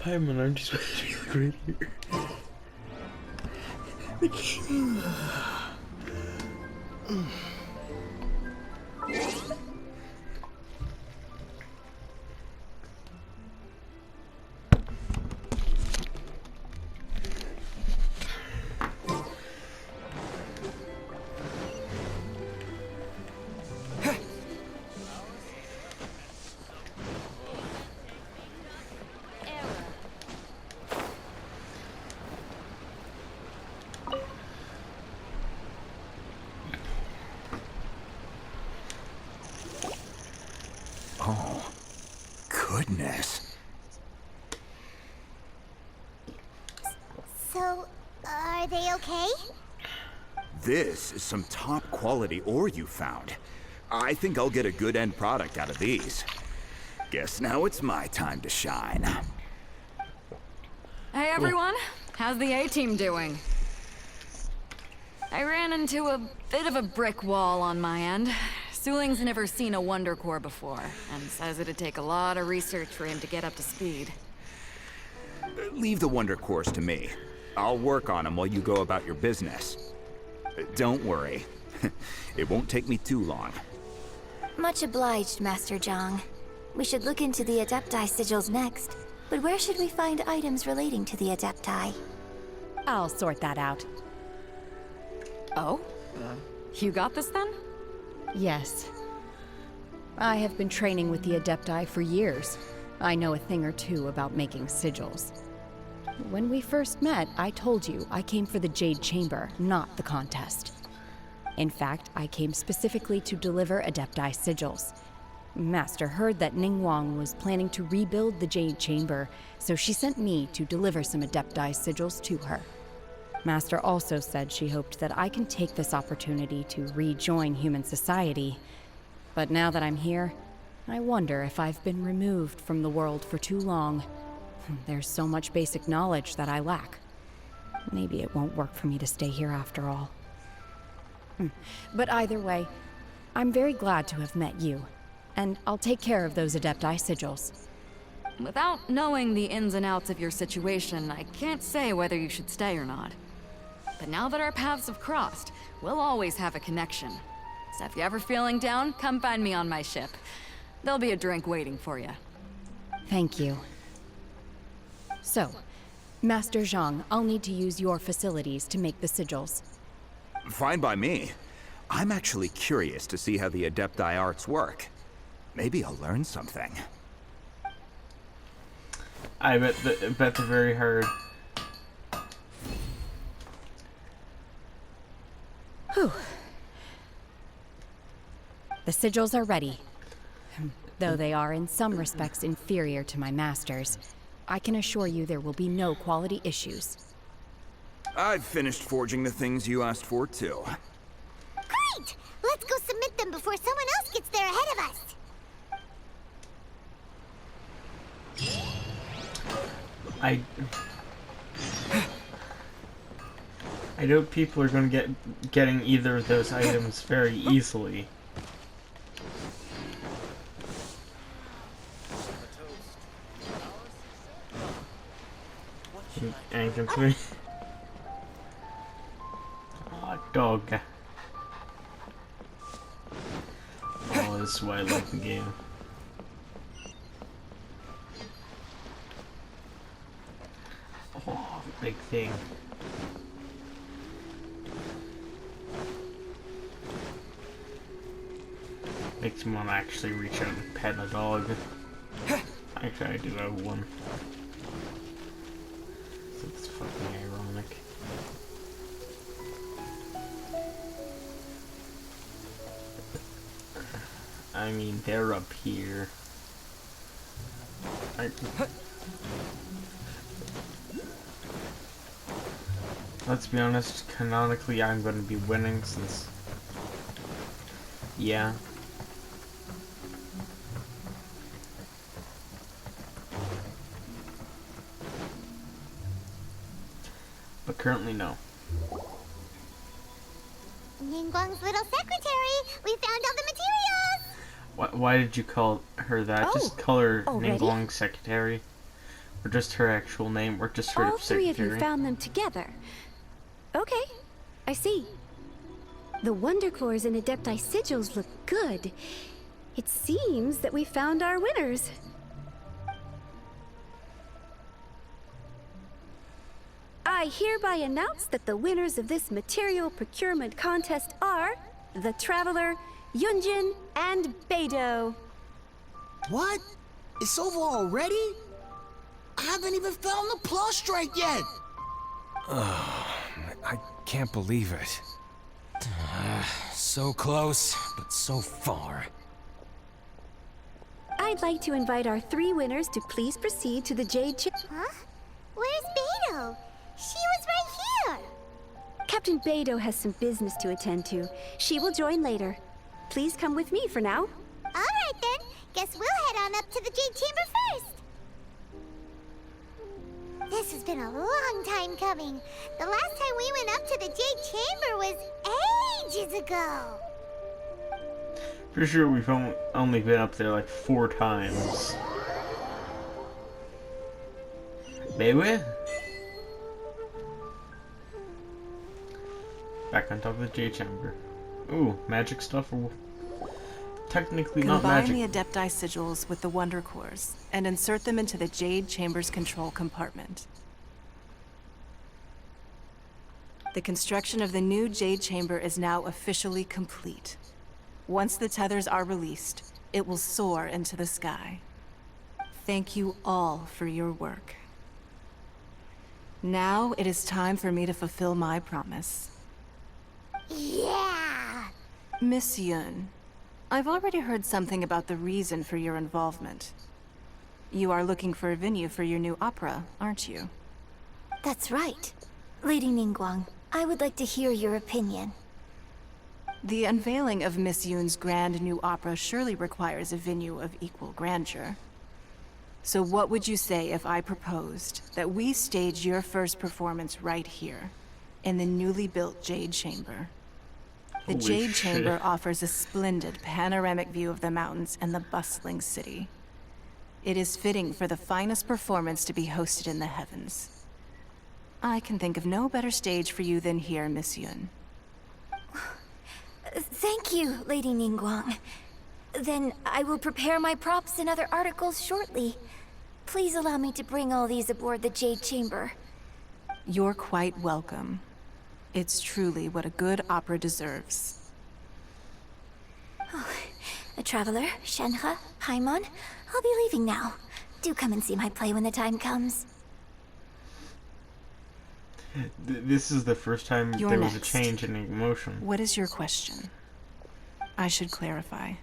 Paimon, I'm just right here. Oh, goodness. So, are they okay? This is some top quality ore you found. I think I'll get a good end product out of these. Guess now it's my time to shine. Hey everyone, how's the A-team doing? I ran into a bit of a brick wall on my end. Suling's never seen a Wonder Core before, and says it'd take a lot of research for him to get up to speed. Leave the Wonder Cores to me. I'll work on them while you go about your business. Don't worry. It won't take me too long. Much obliged, Master Zhang. We should look into the Adepti sigils next. But where should we find items relating to the Adepti? I'll sort that out. Oh? You got this then? Yes. I have been training with the Adepti for years. I know a thing or two about making sigils. When we first met, I told you I came for the Jade Chamber, not the contest. In fact, I came specifically to deliver Adepti sigils. Master heard that Ningguang was planning to rebuild the Jade Chamber, so she sent me to deliver some Adepti sigils to her. Master also said she hoped that I can take this opportunity to rejoin human society. But now that I'm here, I wonder if I've been removed from the world for too long. There's so much basic knowledge that I lack. Maybe it won't work for me to stay here after all. But either way, I'm very glad to have met you. And I'll take care of those Adepti sigils. Without knowing the ins and outs of your situation, I can't say whether you should stay or not. But now that our paths have crossed, we'll always have a connection. So if you're ever feeling down, come find me on my ship. There'll be a drink waiting for you. Thank you. So, Master Zhang, I'll need to use your facilities to make the sigils. Fine by me. I'm actually curious to see how the Adepti arts work. Maybe I'll learn something. I bet they're very hard. Whew. The sigils are ready. Though they are in some respects inferior to my master's, I can assure you there will be no quality issues. I've finished forging the things you asked for, too. Great! Let's go submit them before someone else gets there ahead of us. I know people are going to getting either of those items very easily. Anything to me? Hot dog. Oh, this is why I like the game. Oh, big thing. Makes me want to actually reach out and pet a dog. Actually, I do have one. So it's fucking ironic. I mean, they're up here. Let's be honest, canonically I'm going to be winning since... Yeah. But currently, no. Ningguang's little secretary! We found all the materials! Why did you call her that? Just call her already? Ningguang's secretary. Or just her actual name, or just straight All up three secretary. of you found them together. Okay, I see. The Wonder Cores and Adepti sigils look good. It seems that we found our winners. I hereby announce that the winners of this material procurement contest are the Traveler, Yunjin, and Beidou. What? It's over already? I haven't even found the prostrate yet! I can't believe it. So close, but so far. I'd like to invite our 3 winners to please proceed to the Jade Chip. Huh? Where's Beidou? She was right here! Captain Beidou has some business to attend to. She will join later. Please come with me for now. Alright then, guess we'll head on up to the Jade Chamber first! This has been a long time coming. The last time we went up to the Jade Chamber was ages ago. Pretty sure we've only been up there like 4 times. Baby? Back on top of the Jade Chamber. Ooh, magic stuff or technically not Combine magic. the Adepti sigils with the Wonder Cores and insert them into the Jade Chamber's control compartment. The construction of the new Jade Chamber is now officially complete. Once the tethers are released, it will soar into the sky. Thank you all for your work. Now it is time for me to fulfill my promise. Yeah! Miss Yun, I've already heard something about the reason for your involvement. You are looking for a venue for your new opera, aren't you? That's right. Lady Ningguang, I would like to hear your opinion. The unveiling of Miss Yun's grand new opera surely requires a venue of equal grandeur. So what would you say if I proposed that we stage your first performance right here, in the newly built Jade Chamber? The Holy Jade shit. Chamber offers a splendid panoramic view of the mountains and the bustling city. It is fitting for the finest performance to be hosted in the heavens. I can think of no better stage for you than here, Miss Yun. Thank you, Lady Ningguang. Then I will prepare my props and other articles shortly. Please allow me to bring all these aboard the Jade Chamber. You're quite welcome. It's truly what a good opera deserves. A traveler, Shenhe, Paimon, I'll be leaving now. Do come and see my play when the time comes. This is the first time You're there was a next. change in emotion. What is your question? I should clarify.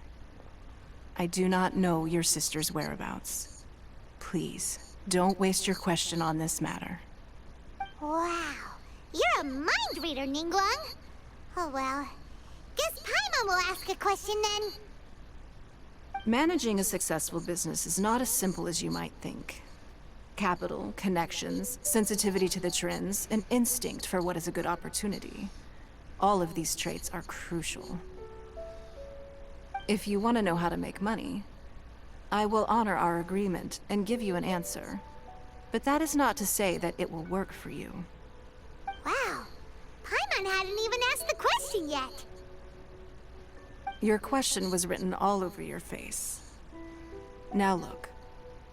I do not know your sister's whereabouts. Please, don't waste your question on this matter. Wow, you're a mind reader, Ningguang. Oh well, guess Paimon will ask a question then. Managing a successful business is not as simple as you might think. Capital, connections, sensitivity to the trends, and instinct for what is a good opportunity. All of these traits are crucial. If you want to know how to make money, I will honor our agreement and give you an answer. But that is not to say that it will work for you. Wow, Paimon hadn't even asked the question yet. Your question was written all over your face. Now look,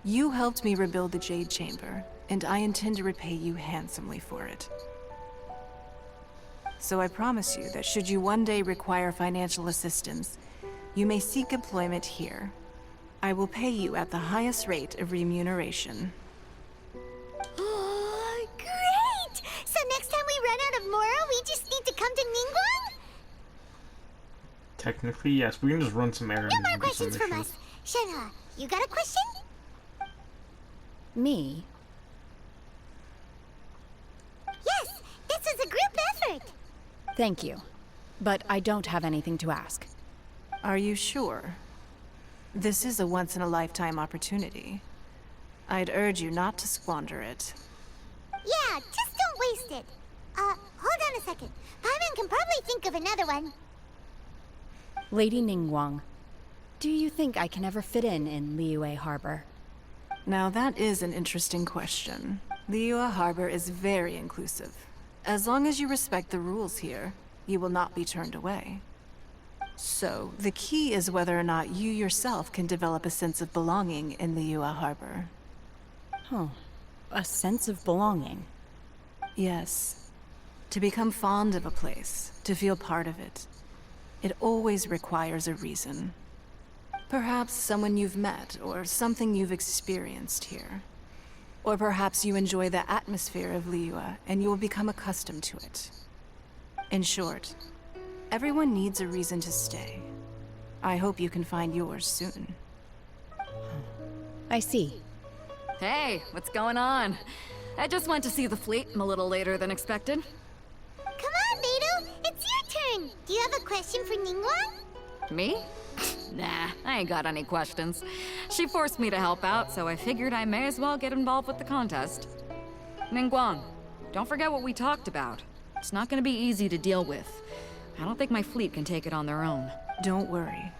you helped me rebuild the Jade Chamber, and I intend to repay you handsomely for it. So I promise you that should you one day require financial assistance, you may seek employment here. I will pay you at the highest rate of remuneration. Oh, great! So next time we run out of Moro, we just need to come to Ningguang? Technically, yes. We can just run some errands. No more and do some questions from missions. us. Shenhe, you got a question? Me? Yes, this is a group effort. Thank you. But I don't have anything to ask. Are you sure? This is a once-in-a-lifetime opportunity. I'd urge you not to squander it. Yeah, just don't waste it. Hold on a second. Paimon can probably think of another one. Lady Ningguang, do you think I can ever fit in Liyue Harbor? Now that is an interesting question. Liyue Harbor is very inclusive. As long as you respect the rules here, you will not be turned away. So, the key is whether or not you yourself can develop a sense of belonging in Liyue Harbor. Huh. A sense of belonging. Yes. To become fond of a place, to feel part of it, it always requires a reason. Perhaps someone you've met, or something you've experienced here. Or perhaps you enjoy the atmosphere of Liyue, and you will become accustomed to it. In short, everyone needs a reason to stay. I hope you can find yours soon. I see. Hey, what's going on? I just went to see the fleet a little later than expected. Come on, Beidou! It's your turn! Do you have a question for Ningguang? Me? Nah, I ain't got any questions. She forced me to help out, so I figured I may as well get involved with the contest. Ningguang, don't forget what we talked about. It's not gonna be easy to deal with. I don't think my fleet can take it on their own. Don't worry.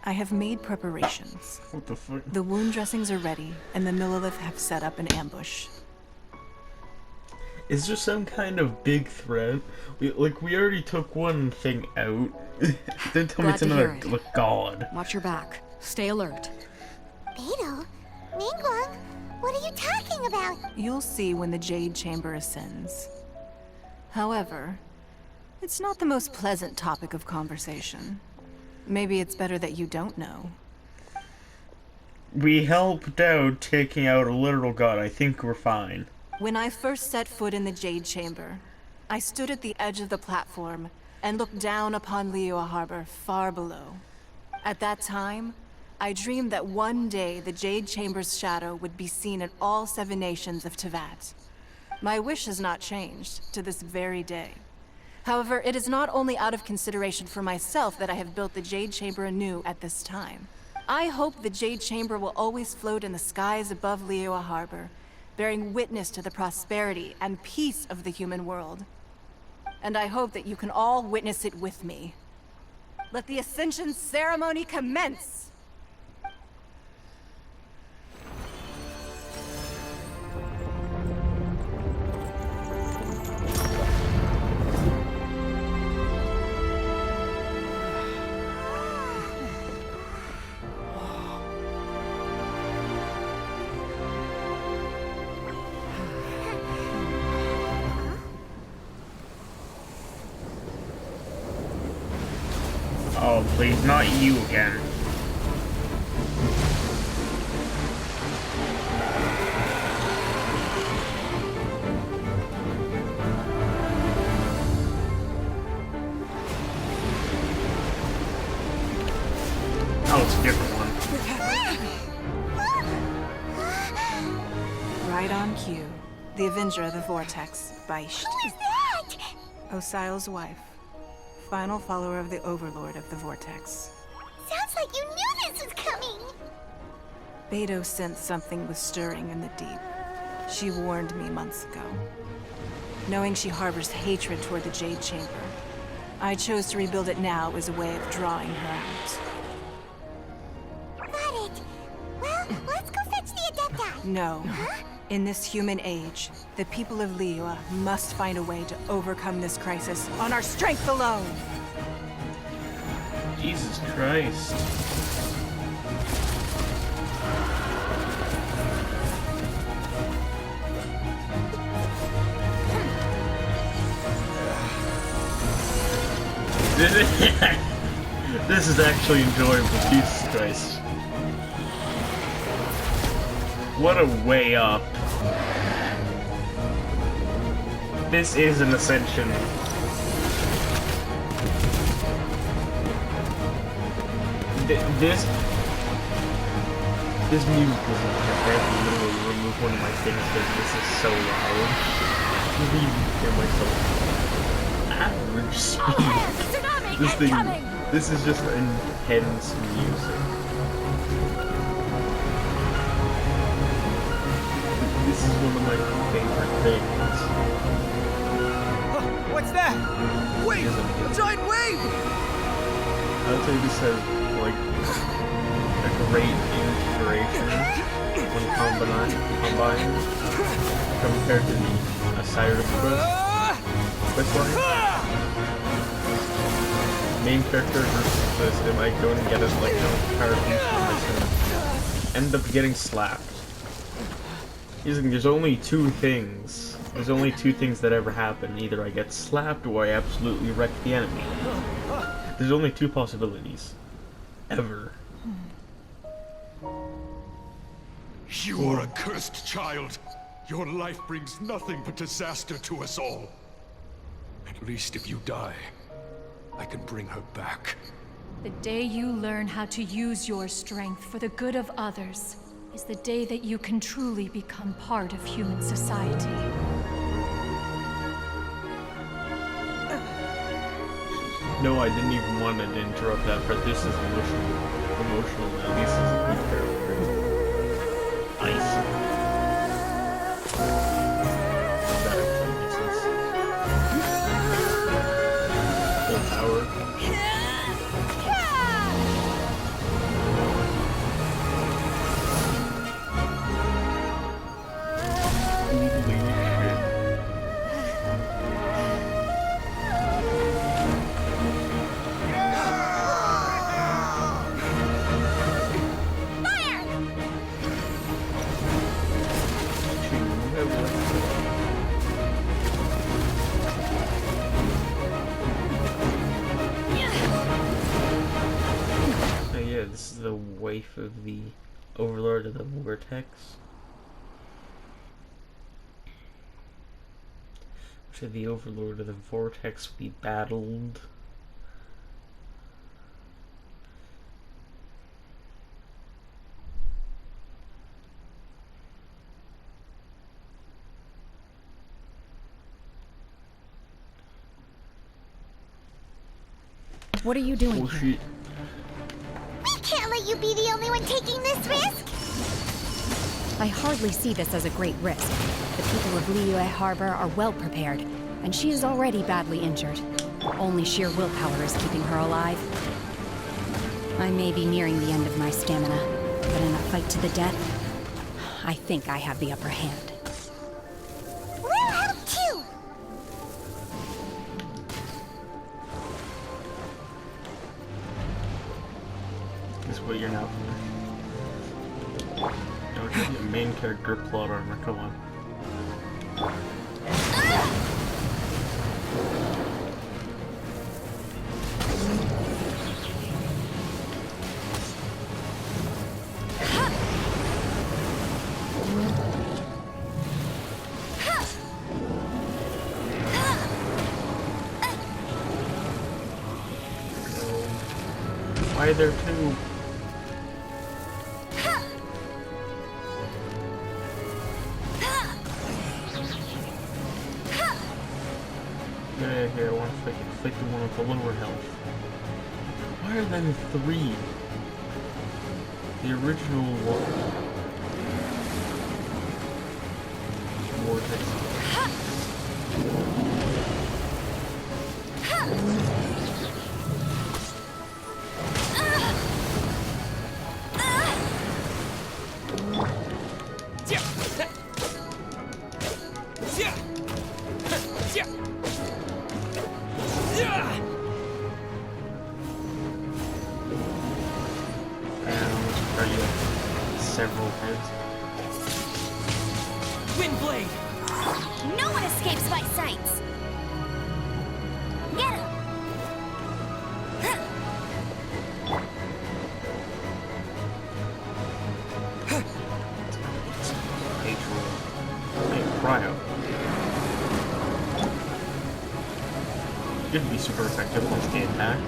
I have made preparations. What the fuck? The wound dressings are ready, and the Millilith have set up an ambush. Is there some kind of big threat? We already took one thing out. Then tell me Glad it's to hear another it. like god. Watch your back. Stay alert. Beidou? Ningguang? What are you talking about? You'll see when the Jade Chamber ascends. However, it's not the most pleasant topic of conversation. Maybe it's better that you don't know. We helped out taking out a literal god. I think we're fine. When I first set foot in the Jade Chamber, I stood at the edge of the platform and looked down upon Liyue Harbor far below. At that time, I dreamed that one day the Jade Chamber's shadow would be seen in all 7 nations of Teyvat. My wish has not changed to this very day. However, it is not only out of consideration for myself that I have built the Jade Chamber anew at this time. I hope the Jade Chamber will always float in the skies above Liyue Harbor, bearing witness to the prosperity and peace of the human world. And I hope that you can all witness it with me. Let the Ascension ceremony commence! Oh, please, not you again. Oh, it's a different one. Right on cue. The Avenger of the Vortex, Beisht. Who is that? Osial's wife. Final follower of the Overlord of the Vortex. Sounds like you knew this was coming! Beidou sensed something was stirring in the deep. She warned me months ago. Knowing she harbors hatred toward the Jade Chamber, I chose to rebuild it now as a way of drawing her out. Got it. Well, let's go fetch the Adepti. No. In this human age, the people of Liyue must find a way to overcome this crisis on our strength alone! Jesus Christ. This is actually enjoyable, Jesus Christ. What a way up. This is an ascension. This music is I have to literally remove one of my things because this is so loud. I can't even hear myself. Average speed. This thing, this is just intense music. This is one of my favorite things. What's that? Wait! A giant wave! I'll tell you this has like a great inspiration when it comes combine compared to the Osiris quest line. Main character versus this, am I going to get it like no power piece, end up getting slapped. There's only two things. There's only two things that ever happen. Either I get slapped or I absolutely wreck the enemy. There's only two possibilities. Ever. You are a cursed child. Your life brings nothing but disaster to us all. At least if you die, I can bring her back. The day you learn how to use your strength for the good of others is the day that you can truly become part of human society. No, I didn't even want to interrupt that, but this is emotional now. This is ice. That actually makes sense. Full power. This is the wife of the Overlord of the Vortex. Should the Overlord of the Vortex be battled? What are you doing here? Can't let you be the only one taking this risk! I hardly see this as a great risk. The people of Liyue Harbor are well prepared, and she is already badly injured. Only sheer willpower is keeping her alive. I may be nearing the end of my stamina, but in a fight to the death, I think I have the upper hand. We'll help too! This is what you're now for. Don't give your main character plot armor, come on. Why are there two? Here, I want to fight the one with the lower health. Why are there three? The original one. Vortex. Several heads. Windblade! No one escapes my sights! Get him! Hey, cryo. Could be super effective once they attack.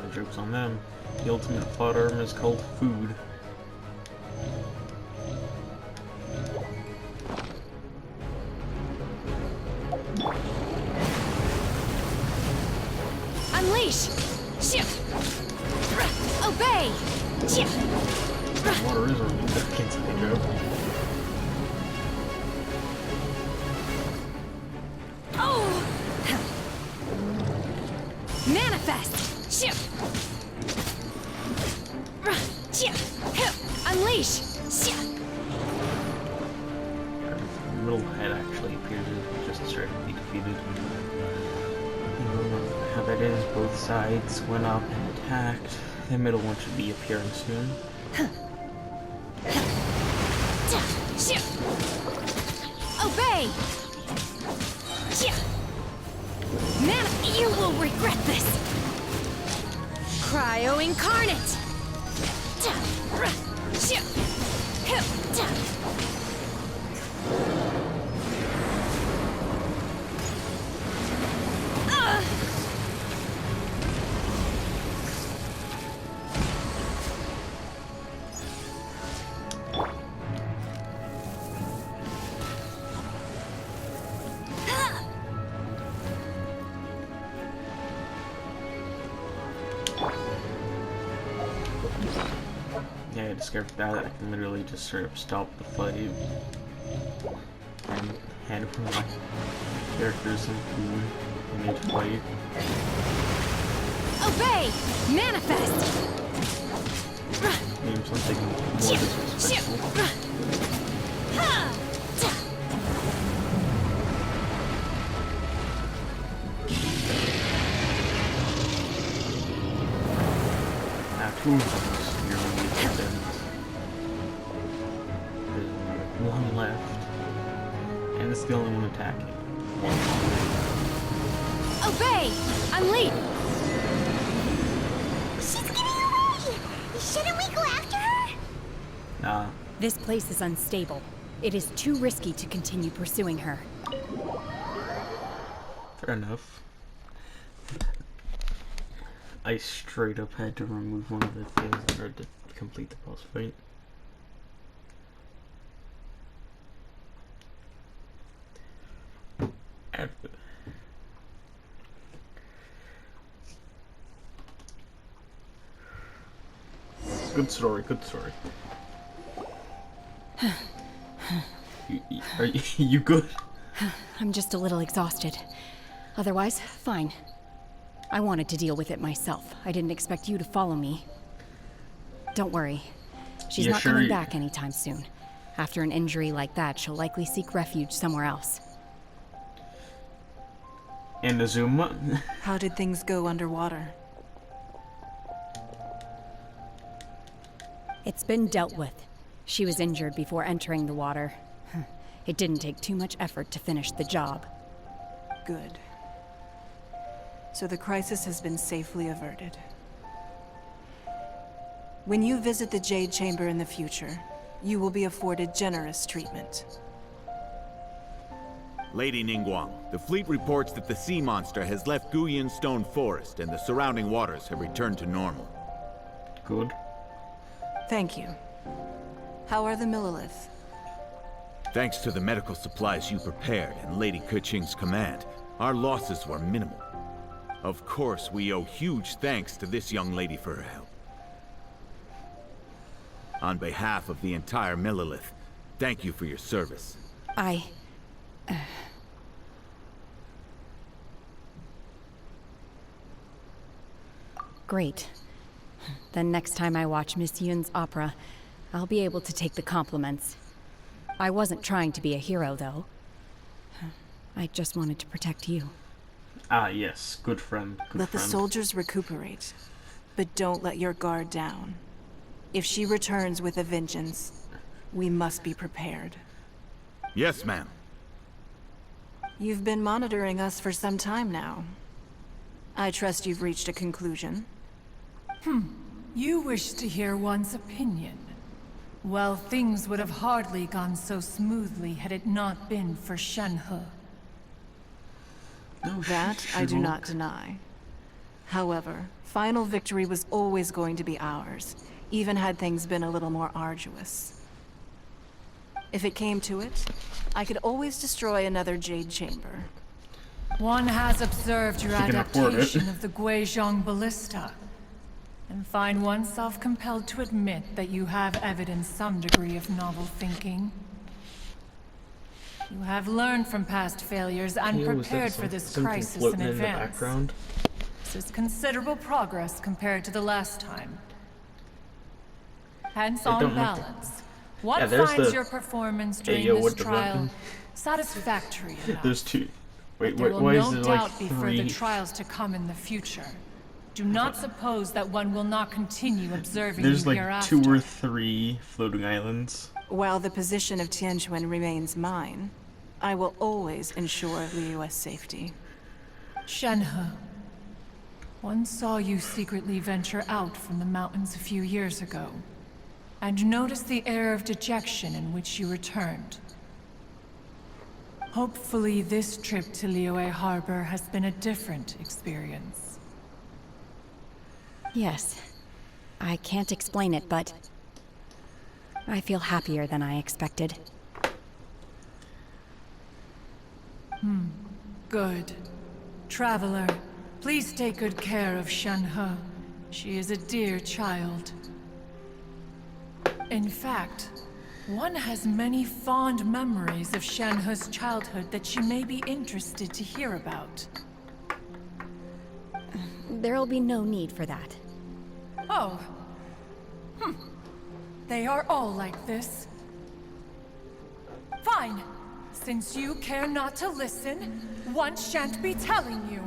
The joke's on them. The ultimate plot armor is called food. Unleash! Obey! Water is on the inside joke. Manifest! Unleash! The middle head actually appears to just start to be defeated. You know how that is, both sides went up and attacked. The middle one should be appearing soon. Obey! Man, you will regret this! Cryo Incarnate! Yeah, I discovered that I can literally just straight up stop the fight and hand my characters into an each fight. Obey! Manifest! Name something more disrespectful. Two of them severely defend. There's one left, and it's the only one attacking. Obey! Unleash! She's getting away! Shouldn't we go after her? Nah. This place is unstable. It is too risky to continue pursuing her. Fair enough. I straight up had to remove one of the things in order to complete the boss fight. Good story, good story. Are you good? I'm just a little exhausted. Otherwise, fine. I wanted to deal with it myself. I didn't expect you to follow me. Don't worry. She's not coming back anytime soon. After an injury like that, she'll likely seek refuge somewhere else. And Azuma? How did things go underwater? It's been dealt with. She was injured before entering the water. It didn't take too much effort to finish the job. Good. So the crisis has been safely averted. When you visit the Jade Chamber in the future, you will be afforded generous treatment. Lady Ningguang, the fleet reports that the sea monster has left Guyan Stone Forest and the surrounding waters have returned to normal. Good. Thank you. How are the Millilith? Thanks to the medical supplies you prepared and Lady Keqing's command, our losses were minimal. Of course, we owe huge thanks to this young lady for her help. On behalf of the entire Millilith, thank you for your service. Great. Then next time I watch Miss Yun's opera, I'll be able to take the compliments. I wasn't trying to be a hero, though. I just wanted to protect you. Ah, yes. Good friend. Good friend. Let the soldiers recuperate, but don't let your guard down. If she returns with a vengeance, we must be prepared. Yes, ma'am. You've been monitoring us for some time now. I trust you've reached a conclusion. You wish to hear one's opinion. Well, things would have hardly gone so smoothly had it not been for Shenhe. That I do not deny. However, final victory was always going to be ours, even had things been a little more arduous. If it came to it, I could always destroy another Jade Chamber. One has observed your adaptation of the Guizhong Ballista, and find oneself compelled to admit that you have evidenced some degree of novel thinking. You have learned from past failures and prepared for this crisis in advance. This is considerable progress compared to the last time. Hence, on balance, one finds your performance during this trial satisfactory enough. There's two. Wait, there will why is no there doubt like be three? further trials to come in the future. Do not suppose that one will not continue observing There's you like hereafter. 2 or 3 floating islands. While the position of Tianquan remains mine, I will always ensure Liyue's safety. Shenhe, one saw you secretly venture out from the mountains a few years ago, and noticed the air of dejection in which you returned. Hopefully this trip to Liyue Harbor has been a different experience. Yes. I can't explain it, but I feel happier than I expected. Good. Traveler, please take good care of Shenhe. She is a dear child. In fact, one has many fond memories of Shenhe's childhood that she may be interested to hear about. There'll be no need for that. Oh. They are all like this. Fine. Since you care not to listen, one shan't be telling you.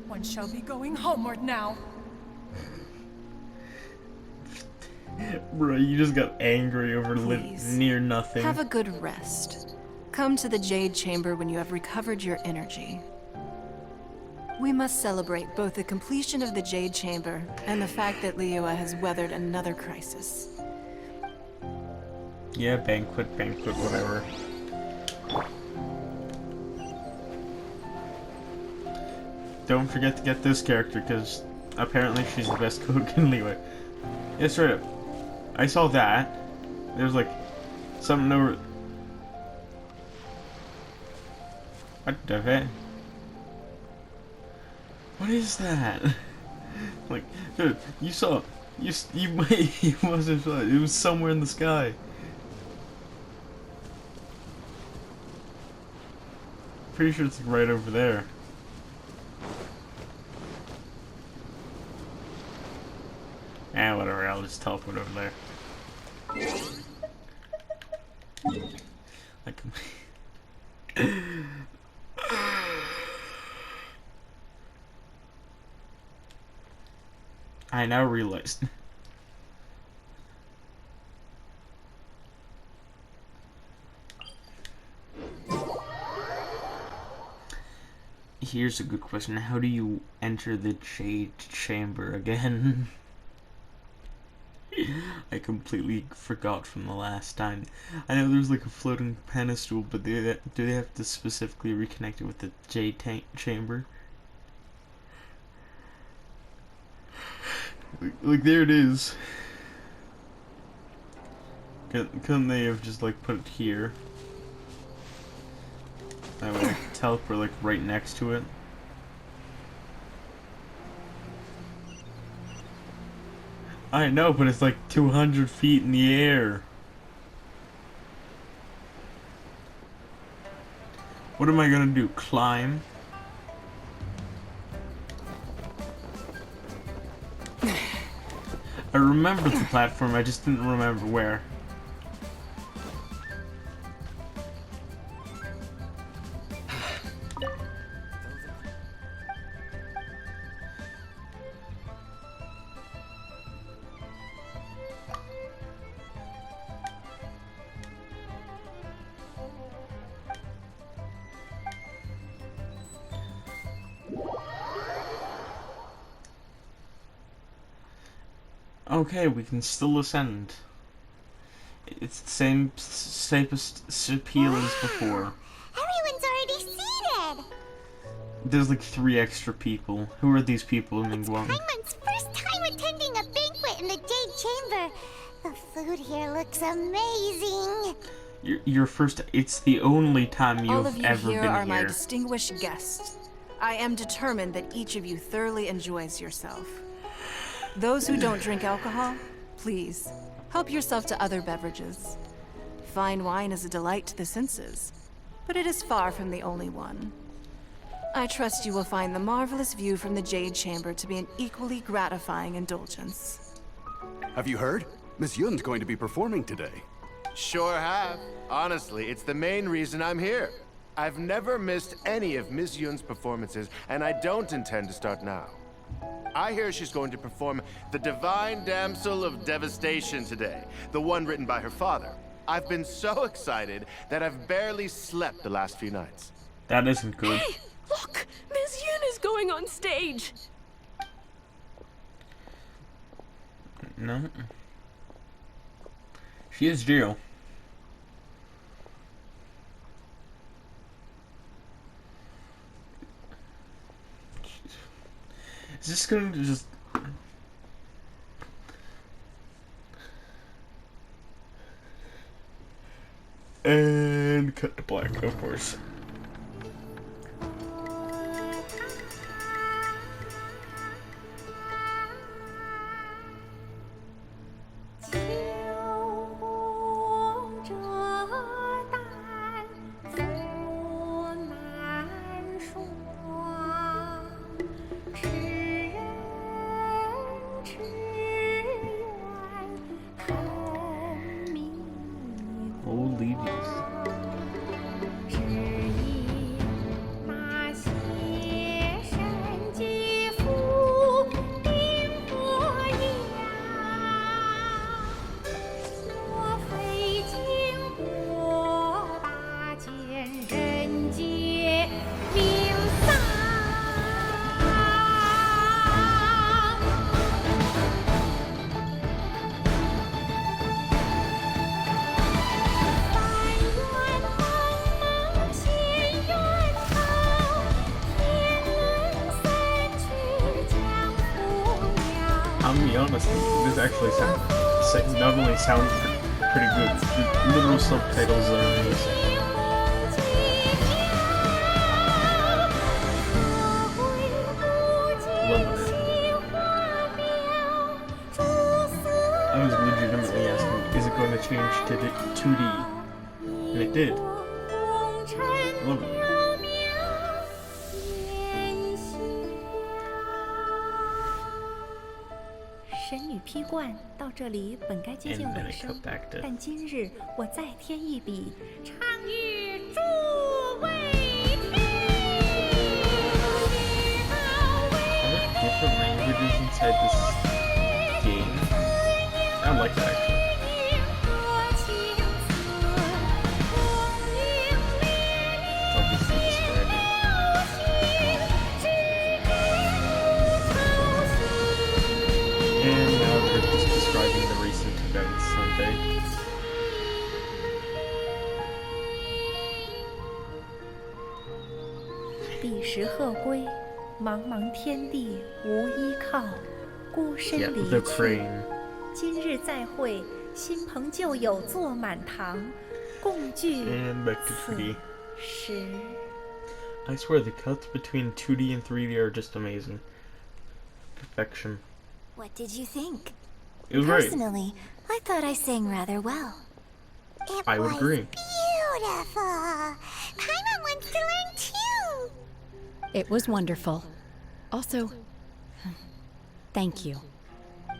One shall be going homeward now. Bro, you just got angry over near nothing. Have a good rest. Come to the Jade Chamber when you have recovered your energy. We must celebrate both the completion of the Jade Chamber and the fact that Liyue has weathered another crisis. Yeah, banquet, whatever. Don't forget to get this character, because apparently she's the best cook in Liyue. Yeah, straight up. I saw that. There's like something over. What the heck? What is that? Like, dude, you saw. You it wasn't. It was somewhere in the sky. Pretty sure it's like right over there. Eh, whatever, I'll just teleport over there. Like, I now realized. Here's a good question. How do you enter the Jade Chamber again? I completely forgot from the last time. I know there's like a floating pedestal, but do they have to specifically reconnect it with the Jade Chamber? Like there it is. Couldn't they have just like put it here? That way I could teleport like right next to it. I know, but it's like 200 feet in the air. What am I gonna do? Climb? I remembered the platform, I just didn't remember where. Okay, we can still ascend. It's the same appeal as before. Everyone's already seated! There's like 3 extra people. Who are these people in Ningguang? Paimon's first time attending a banquet in the Jade Chamber. The food here looks amazing. Your first. It's the only time All you've of you ever here been are here. my distinguished guests. I am determined that each of you thoroughly enjoys yourself. Those who don't drink alcohol, please, help yourself to other beverages. Fine wine is a delight to the senses, but it is far from the only one. I trust you will find the marvelous view from the Jade Chamber to be an equally gratifying indulgence. Have you heard? Miss Yun's going to be performing today. Sure have. Honestly, it's the main reason I'm here. I've never missed any of Miss Yun's performances, and I don't intend to start now. I hear she's going to perform The Divine Damsel of Devastation today, the one written by her father. I've been so excited that I've barely slept the last few nights. That isn't good. Hey, look! Miss Yun is going on stage! No. She is Jill. Is this going to just... And cut to black, of course. Holy beast. I'm gonna be honest, this actually not only sounds pretty good, the literal subtitles are amazing. Loving it. I was legitimately asking, is it going to change to 2D? And it did. Loving it. 神女劈冠到这里本该接近尾声，但今日我再添一笔，唱与诸位听。Are there different languages inside this game? I like that actually. It's obviously describing. And now they're just describing the recent events Sunday.彼时鹤归，茫茫天地无依靠，孤身离去。今日再会，新朋旧友坐满堂，共聚此时。I swear the cuts between 2D and 3D are just amazing. Perfection. What did you think? It was great. Personally, I thought I sang rather well. I would agree. Beautiful. Paimon wants to learn too. It was wonderful. Also, thank you.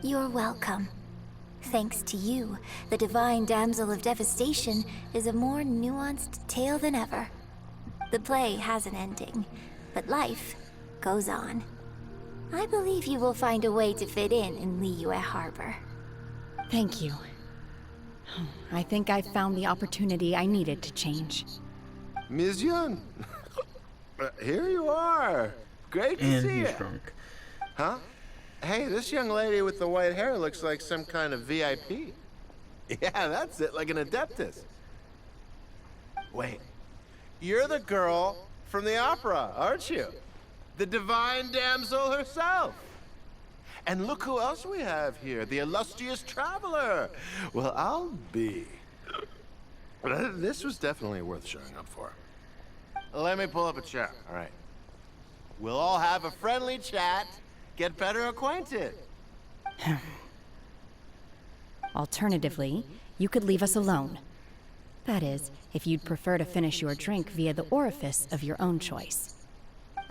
You're welcome. Thanks to you, the Divine Damsel of Devastation is a more nuanced tale than ever. The play has an ending, but life goes on. I believe you will find a way to fit in Liyue Harbor. Thank you. I think I've found the opportunity I needed to change. Ms. Yun, here you are. Great to see you. And he's drunk. Huh? Hey, this young lady with the white hair looks like some kind of VIP. Yeah, that's it, like an Adeptus. Wait, you're the girl from the opera, aren't you? The Divine Damsel herself. And look who else we have here, the illustrious traveler. Well, I'll be. This was definitely worth showing up for. Let me pull up a chair, all right. We'll all have a friendly chat, get better acquainted. Alternatively, you could leave us alone. That is, if you'd prefer to finish your drink via the orifice of your own choice.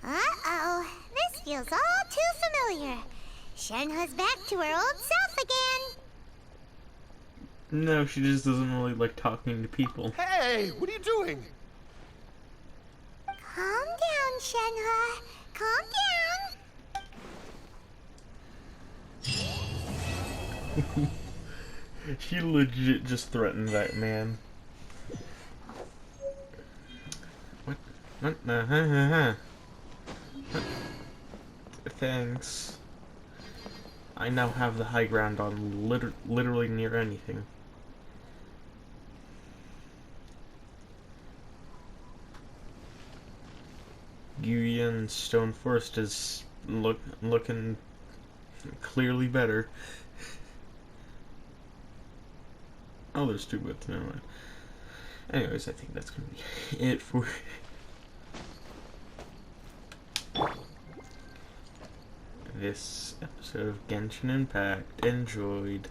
Uh-oh, this feels all too familiar. Shenhe's back to her old self again. No, she just doesn't really like talking to people. Hey, what are you doing? Calm down, Shenhe. Calm down. She legit just threatened that man. What? Thanks. I now have the high ground on literally near anything. Guyan Stone Forest is looking clearly better. Oh, there's two bits, never mind. Anyways, I think that's gonna be it for this episode of Genshin Impact. Enjoyed.